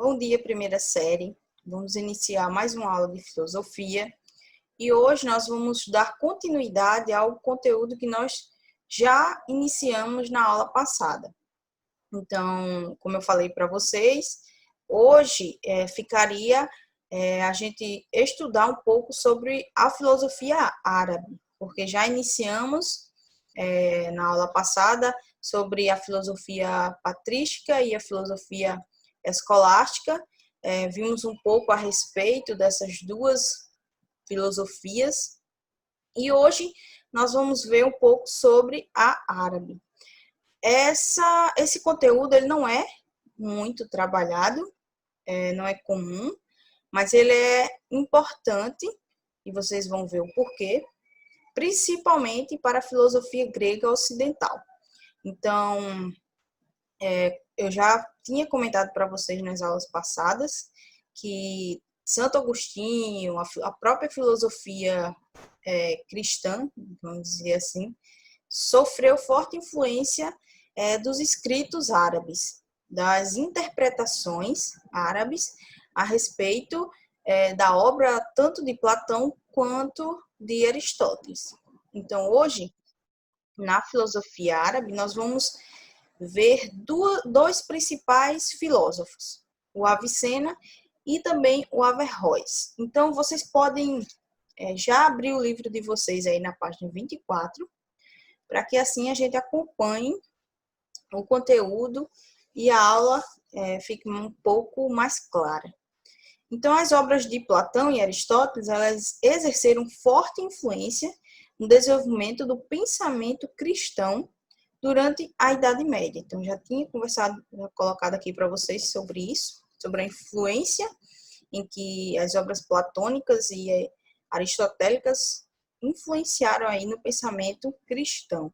Bom dia, primeira série. Vamos iniciar mais uma aula de filosofia e hoje nós vamos dar continuidade ao conteúdo que nós já iniciamos na aula passada. Então, como eu falei para vocês, hoje ficaria a gente estudar um pouco sobre a filosofia árabe, porque já iniciamos na aula passada sobre a filosofia patrística e a filosofia escolástica. Vimos um pouco a respeito dessas duas filosofias e hoje nós vamos ver um pouco sobre a árabe. Esse conteúdo ele não é muito trabalhado, não é comum, mas ele é importante e vocês vão ver o porquê, principalmente para a filosofia grega ocidental. Então, eu já tinha comentado para vocês nas aulas passadas que Santo Agostinho, a própria filosofia cristã, vamos dizer assim, sofreu forte influência dos escritos árabes, das interpretações árabes a respeito da obra tanto de Platão quanto de Aristóteles. Então, hoje, na filosofia árabe, nós vamos ver dois principais filósofos, o Avicena e também o Averroes. Então, vocês podem já abrir o livro de vocês aí na página 24, para que assim a gente acompanhe o conteúdo e a aula fique um pouco mais clara. Então, as obras de Platão e Aristóteles, elas exerceram forte influência no desenvolvimento do pensamento cristão durante a Idade Média. Então, já tinha colocado aqui para vocês sobre isso, sobre a influência em que as obras platônicas e aristotélicas influenciaram aí no pensamento cristão.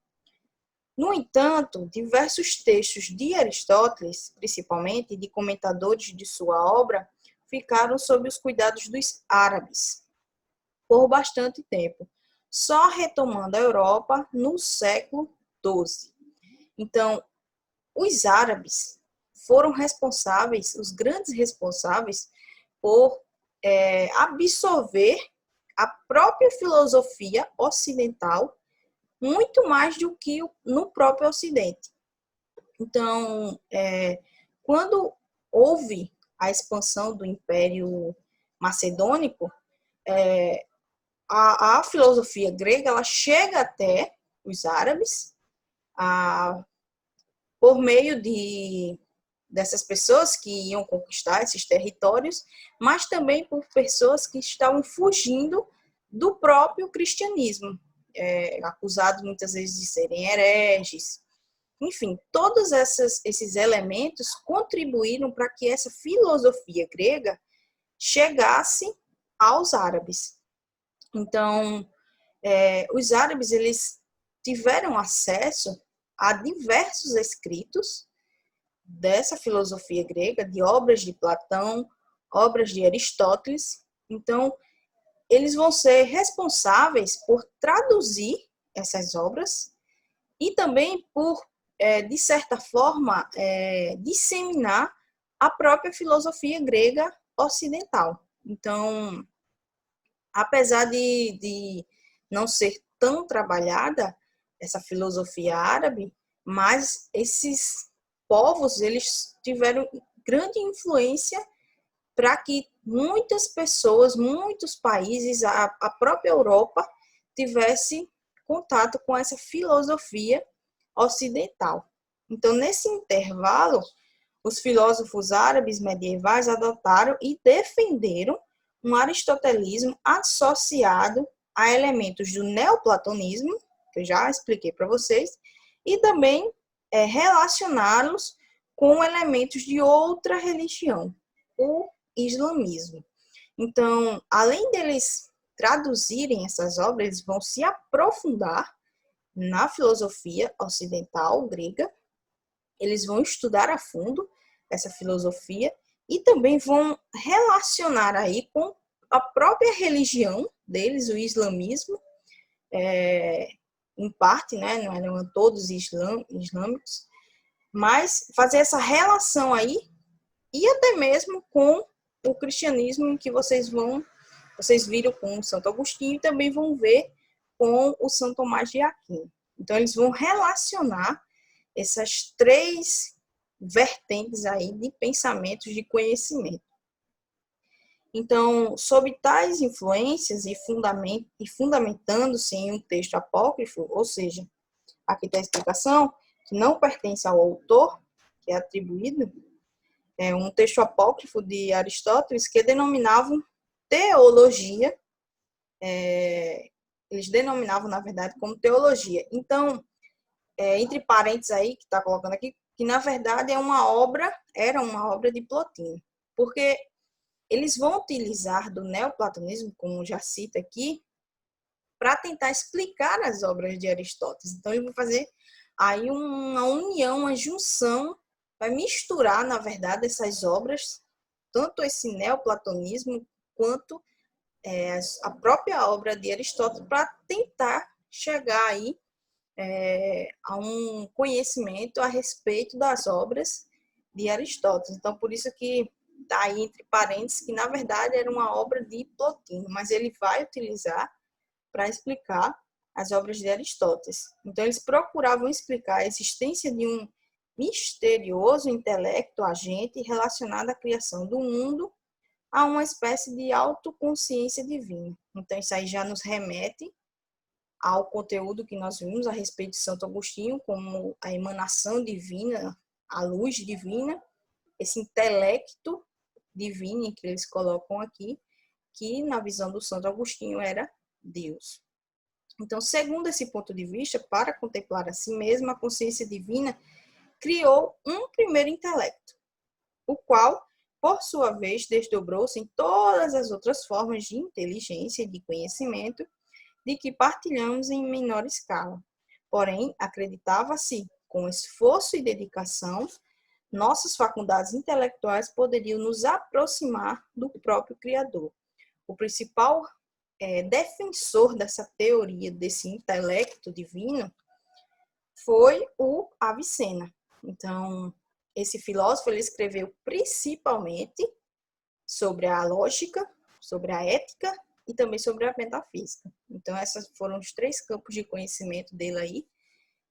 No entanto, diversos textos de Aristóteles, principalmente de comentadores de sua obra, ficaram sob os cuidados dos árabes por bastante tempo, só retomando a Europa no século XII. Então, os árabes foram responsáveis, os grandes responsáveis, por absorver a própria filosofia ocidental muito mais do que no próprio Ocidente. Então, quando houve a expansão do Império Macedônico, a filosofia grega ela chega até os árabes por meio dessas pessoas que iam conquistar esses territórios, mas também por pessoas que estavam fugindo do próprio cristianismo, acusados muitas vezes de serem hereges. Enfim, todos esses elementos contribuíram para que essa filosofia grega chegasse aos árabes. Então, os árabes eles tiveram acesso a diversos escritos dessa filosofia grega, de obras de Platão, obras de Aristóteles. Então, eles vão ser responsáveis por traduzir essas obras e também por, de certa forma, disseminar a própria filosofia grega ocidental. Então, apesar de não ser tão trabalhada essa filosofia árabe, mas esses povos eles tiveram grande influência para que muitas pessoas, muitos países, a própria Europa tivesse contato com essa filosofia ocidental. Então, nesse intervalo, os filósofos árabes medievais adotaram e defenderam um aristotelismo associado a elementos do neoplatonismo, que eu já expliquei para vocês, e também relacioná-los com elementos de outra religião, o islamismo. Então, além deles traduzirem essas obras, eles vão se aprofundar na filosofia ocidental grega, eles vão estudar a fundo essa filosofia e também vão relacionar aí com a própria religião deles, o islamismo, em parte, né, não eram todos islâmicos, mas fazer essa relação aí e até mesmo com o cristianismo, em que vocês viram com o Santo Agostinho e também vão ver com o São Tomás de Aquino. Então, eles vão relacionar essas três vertentes aí de pensamentos de conhecimento. Então, sob tais influências e fundamentando-se em um texto apócrifo, ou seja, aqui está a explicação, que não pertence ao autor, que é atribuído, é um texto apócrifo de Aristóteles que denominavam teologia, eles denominavam, na verdade, como teologia. Então, entre parênteses aí, que está colocando aqui, que na verdade era uma obra de Plotino, porque eles vão utilizar do neoplatonismo, como já cita aqui, para tentar explicar as obras de Aristóteles. Então, ele vai fazer aí uma união, uma junção, vai misturar, na verdade, essas obras, tanto esse neoplatonismo quanto a própria obra de Aristóteles, para tentar chegar aí a um conhecimento a respeito das obras de Aristóteles. Então, por isso que está aí entre parênteses que, na verdade, era uma obra de Plotino, mas ele vai utilizar para explicar as obras de Aristóteles. Então, eles procuravam explicar a existência de um misterioso intelecto agente relacionado à criação do mundo a uma espécie de autoconsciência divina. Então, isso aí já nos remete ao conteúdo que nós vimos a respeito de Santo Agostinho, como a emanação divina, a luz divina, esse intelecto divino que eles colocam aqui, que na visão do Santo Agostinho era Deus. Então, segundo esse ponto de vista, para contemplar a si mesma, a consciência divina criou um primeiro intelecto, o qual, por sua vez, desdobrou-se em todas as outras formas de inteligência e de conhecimento de que partilhamos em menor escala. Porém, acreditava-se, com esforço e dedicação, nossas faculdades intelectuais poderiam nos aproximar do próprio Criador. O principal defensor dessa teoria, desse intelecto divino, foi o Avicena. Então, esse filósofo ele escreveu principalmente sobre a lógica, sobre a ética e também sobre a metafísica. Então, esses foram os três campos de conhecimento dele aí,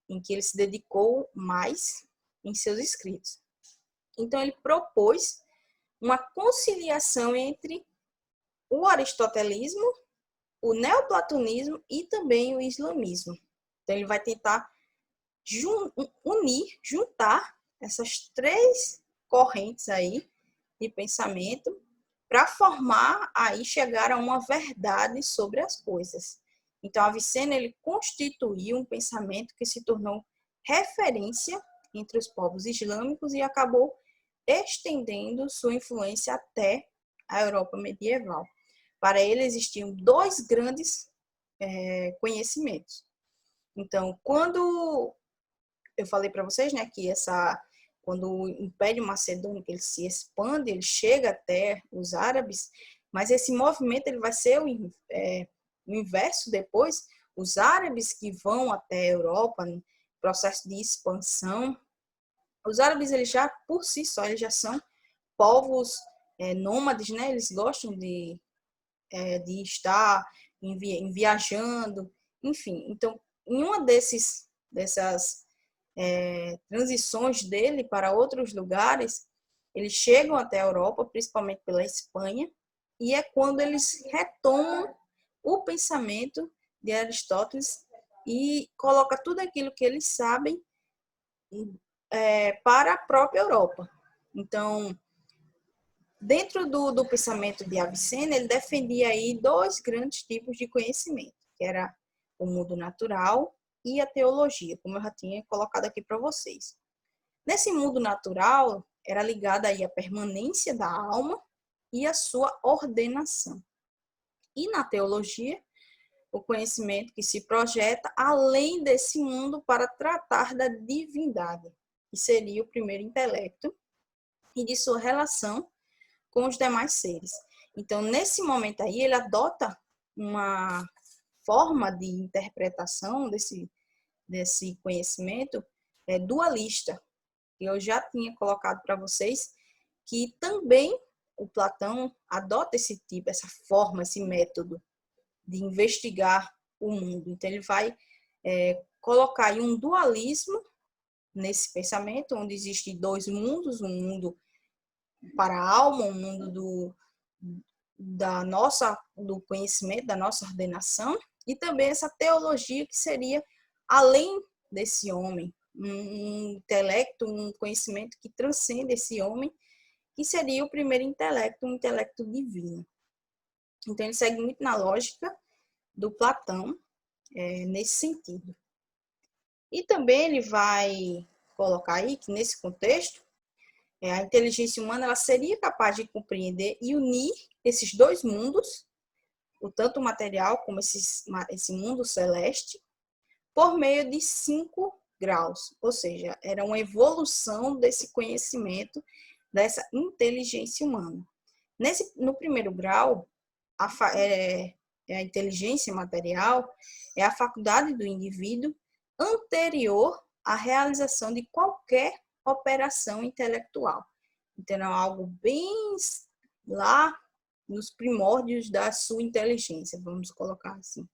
em que ele se dedicou mais em seus escritos. Então, ele propôs uma conciliação entre o aristotelismo, o neoplatonismo e também o islamismo. Então, ele vai tentar juntar essas três correntes aí de pensamento para formar aí chegar a uma verdade sobre as coisas. Então, Avicena ele constituiu um pensamento que se tornou referência entre os povos islâmicos e acabou estendendo sua influência até a Europa medieval. Para ele existiam dois grandes conhecimentos. Então, quando eu falei para vocês, né, que quando o Império Macedônico ele se expande, ele chega até os árabes, mas esse movimento ele vai ser o inverso depois. Os árabes que vão até a Europa, no processo de expansão, os árabes eles já por si só eles já são povos nômades, né? Eles gostam de estar viajando, enfim. Então, em uma dessas transições dele para outros lugares, eles chegam até a Europa, principalmente pela Espanha, e é quando eles retomam o pensamento de Aristóteles e coloca tudo aquilo que eles sabem para a própria Europa. Então, dentro do pensamento de Avicena, ele defendia aí dois grandes tipos de conhecimento, que era o mundo natural e a teologia, como eu já tinha colocado aqui para vocês. Nesse mundo natural, era ligada aí a permanência da alma e a sua ordenação. E na teologia, o conhecimento que se projeta além desse mundo para tratar da divindade, que seria o primeiro intelecto, e de sua relação com os demais seres. Então, nesse momento aí, ele adota uma forma de interpretação desse conhecimento dualista, que eu já tinha colocado para vocês, que também o Platão adota esse tipo, essa forma, esse método de investigar o mundo. Então, ele vai colocar aí um dualismo nesse pensamento, onde existem dois mundos, um mundo para a alma, um mundo do conhecimento, da nossa ordenação, e também essa teologia que seria além desse homem, um intelecto, um conhecimento que transcende esse homem, que seria o primeiro intelecto, um intelecto divino. Então, ele segue muito na lógica do Platão, nesse sentido. E também ele vai colocar aí que, nesse contexto, a inteligência humana ela seria capaz de compreender e unir esses dois mundos, o tanto material como esse mundo celeste, por meio de 5 graus. Ou seja, era uma evolução desse conhecimento, dessa inteligência humana. No primeiro grau, a inteligência material é a faculdade do indivíduo anterior à realização de qualquer operação intelectual. Então, é algo bem lá nos primórdios da sua inteligência, vamos colocar assim.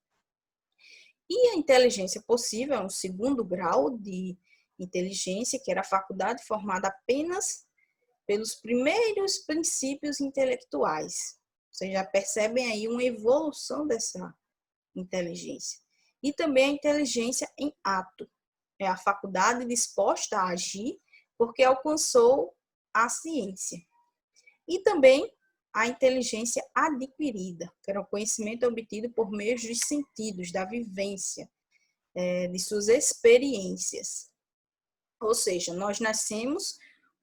E a inteligência possível é um segundo grau de inteligência, que era a faculdade formada apenas pelos primeiros princípios intelectuais. Vocês já percebem aí uma evolução dessa inteligência. E também a inteligência em ato. É a faculdade disposta a agir porque alcançou a ciência. E também a inteligência adquirida, que era o conhecimento obtido por meio dos sentidos, da vivência, de suas experiências. Ou seja, nós nascemos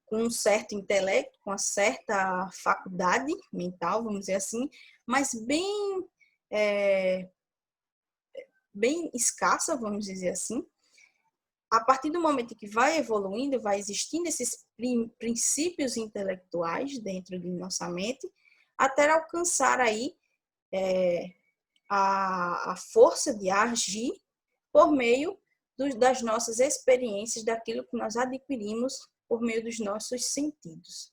com um certo intelecto, com uma certa faculdade mental, vamos dizer assim, mas bem escassa, vamos dizer assim. A partir do momento que vai evoluindo, vai existindo esses princípios intelectuais dentro de nossa mente, até alcançar aí a força de agir por meio das nossas experiências, daquilo que nós adquirimos por meio dos nossos sentidos.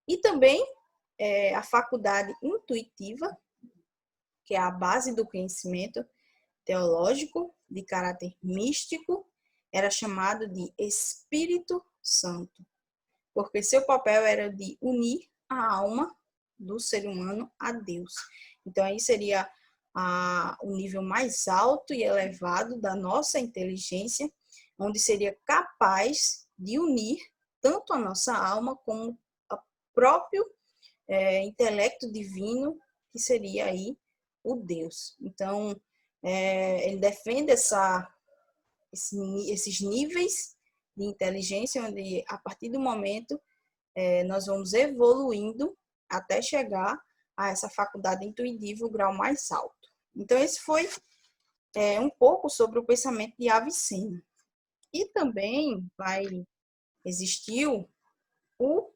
E também a faculdade intuitiva, que é a base do conhecimento teológico de caráter místico, era chamado de Espírito Santo, porque seu papel era de unir a alma do ser humano a Deus. Então, aí seria o nível mais alto e elevado da nossa inteligência, onde seria capaz de unir tanto a nossa alma como o próprio intelecto divino, que seria aí o Deus. Então, ele defende esses níveis de inteligência, onde a partir do momento nós vamos evoluindo até chegar a essa faculdade intuitiva, o grau mais alto. Então, esse foi um pouco sobre o pensamento de Avicena. E também existiu o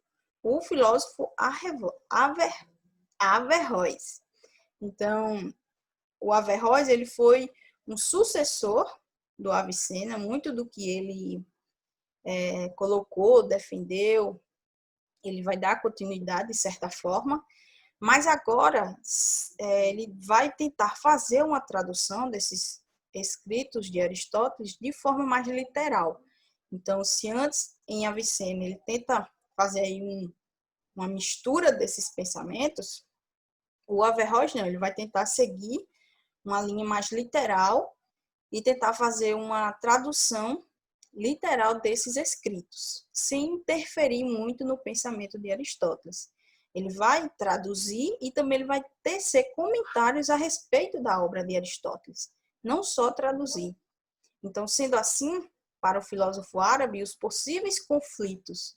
filósofo Averroes. Então, o Averroes ele foi um sucessor do Avicena, muito do que ele colocou, defendeu, ele vai dar continuidade de certa forma, mas agora ele vai tentar fazer uma tradução desses escritos de Aristóteles de forma mais literal. Então, se antes em Avicena ele tenta fazer aí uma mistura desses pensamentos, o Averroes não, ele vai tentar seguir uma linha mais literal e tentar fazer uma tradução literal desses escritos, sem interferir muito no pensamento de Aristóteles. Ele vai traduzir e também ele vai tecer comentários a respeito da obra de Aristóteles, não só traduzir. Então, sendo assim, para o filósofo árabe, os possíveis conflitos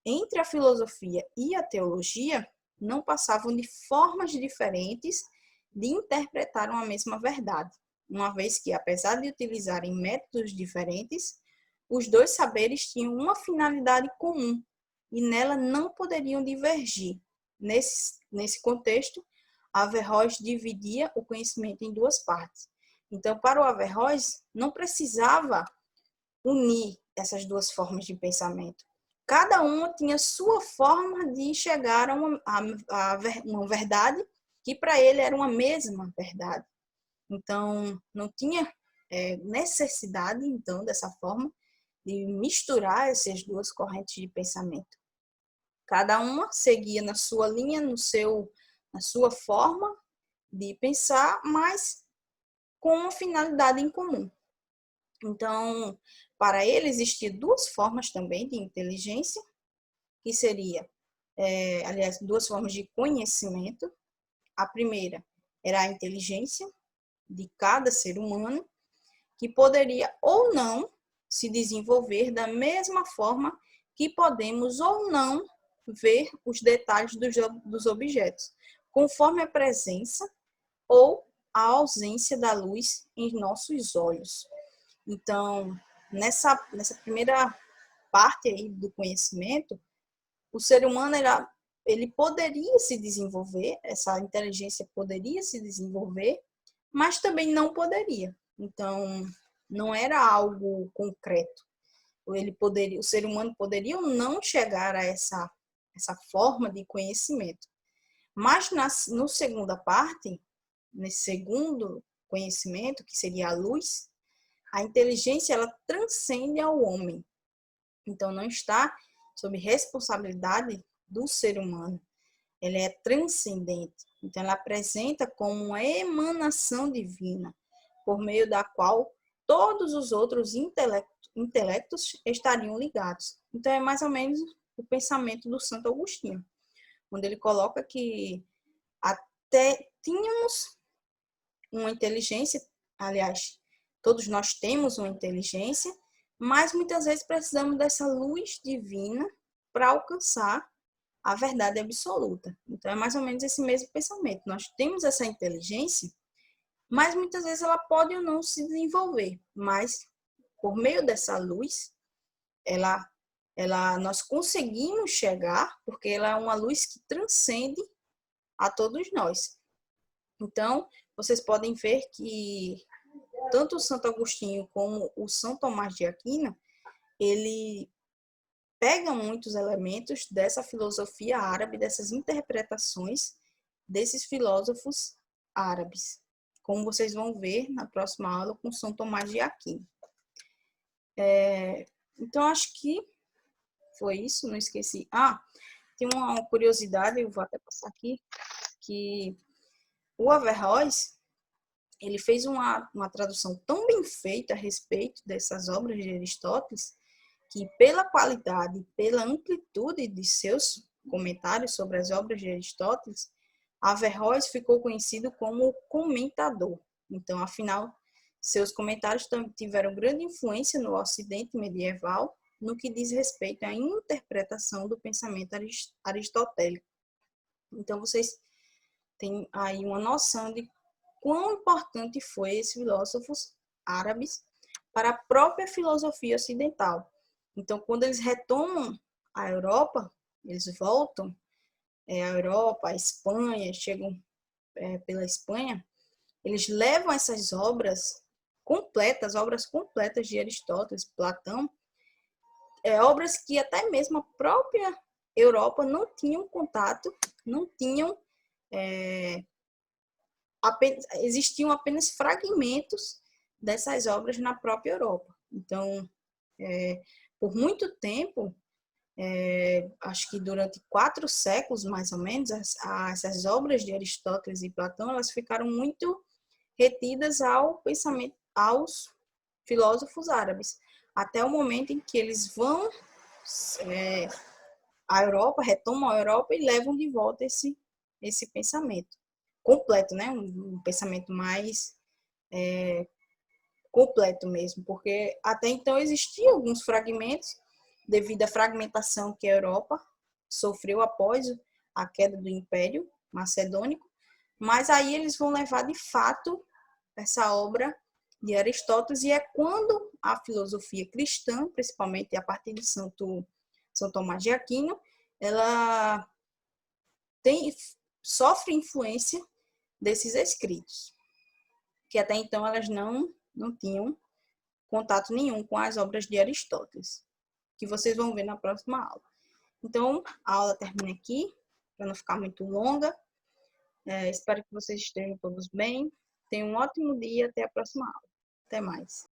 entre a filosofia e a teologia não passavam de formas diferentes de interpretar uma mesma verdade, uma vez que, apesar de utilizarem métodos diferentes, os dois saberes tinham uma finalidade comum e nela não poderiam divergir. Nesse contexto, Averroes dividia o conhecimento em duas partes. Então, para o Averroes, não precisava unir essas duas formas de pensamento, cada uma tinha sua forma de chegar a uma verdade que para ele era uma mesma verdade. Então, não tinha necessidade, então, dessa forma, de misturar essas duas correntes de pensamento. Cada uma seguia na sua linha, na sua forma de pensar, mas com uma finalidade em comum. Então, para ele, existiam duas formas também de inteligência, que seria, aliás, duas formas de conhecimento. A primeira era a inteligência de cada ser humano, que poderia ou não se desenvolver da mesma forma que podemos ou não ver os detalhes dos objetos, conforme a presença ou a ausência da luz em nossos olhos. Então, nessa primeira parte aí do conhecimento, o ser humano ele poderia se desenvolver, essa inteligência poderia se desenvolver, mas também não poderia. Então, não era algo concreto. O ser humano poderia ou não chegar a essa forma de conhecimento. Mas no segunda parte, nesse segundo conhecimento, que seria a luz, a inteligência ela transcende ao homem. Então, não está sob responsabilidade do ser humano. Ela é transcendente. Então, ela apresenta como uma emanação divina, por meio da qual todos os outros intelectos estariam ligados. Então, é mais ou menos o pensamento do Santo Agostinho, onde ele coloca que até tínhamos uma inteligência, aliás, todos nós temos uma inteligência, mas muitas vezes precisamos dessa luz divina para alcançar a verdade absoluta. Então, é mais ou menos esse mesmo pensamento. Nós temos essa inteligência, mas muitas vezes ela pode ou não se desenvolver. Mas, por meio dessa luz, nós conseguimos chegar, porque ela é uma luz que transcende a todos nós. Então, vocês podem ver que tanto o Santo Agostinho como o São Tomás de Aquino, ele pega muitos elementos dessa filosofia árabe, dessas interpretações desses filósofos árabes, como vocês vão ver na próxima aula com São Tomás de Aquino. Então, acho que foi isso, não esqueci. Tem uma curiosidade, eu vou até passar aqui, que o Averroes, ele fez uma tradução tão bem feita a respeito dessas obras de Aristóteles, que pela qualidade, pela amplitude de seus comentários sobre as obras de Aristóteles, Averroes ficou conhecido como comentador. Então, afinal, seus comentários tiveram grande influência no Ocidente medieval, no que diz respeito à interpretação do pensamento aristotélico. Então, vocês têm aí uma noção de quão importante foi esses filósofos árabes para a própria filosofia ocidental. Então, quando eles retomam a Europa, eles voltam à Europa, à Espanha, chegam pela Espanha, eles levam essas obras completas de Aristóteles, Platão, obras que até mesmo a própria Europa não tinham contato, não tinham, existiam apenas fragmentos dessas obras na própria Europa. Então, por muito tempo, acho que durante 4 séculos, mais ou menos, essas obras de Aristóteles e Platão, elas ficaram muito retidas ao pensamento, aos filósofos árabes, até o momento em que eles vão à Europa, retomam a Europa e levam de volta esse pensamento completo, né? Um pensamento mais completo mesmo, porque até então existiam alguns fragmentos devido à fragmentação que a Europa sofreu após a queda do Império Macedônico, mas aí eles vão levar de fato essa obra de Aristóteles, e é quando a filosofia cristã, principalmente a partir de São Tomás de Aquino, ela sofre influência desses escritos, que até então elas não tinham contato nenhum com as obras de Aristóteles. que vocês vão ver na próxima aula. Então, a aula termina aqui, para não ficar muito longa. Espero que vocês estejam todos bem. Tenham um ótimo dia, até a próxima aula. Até mais.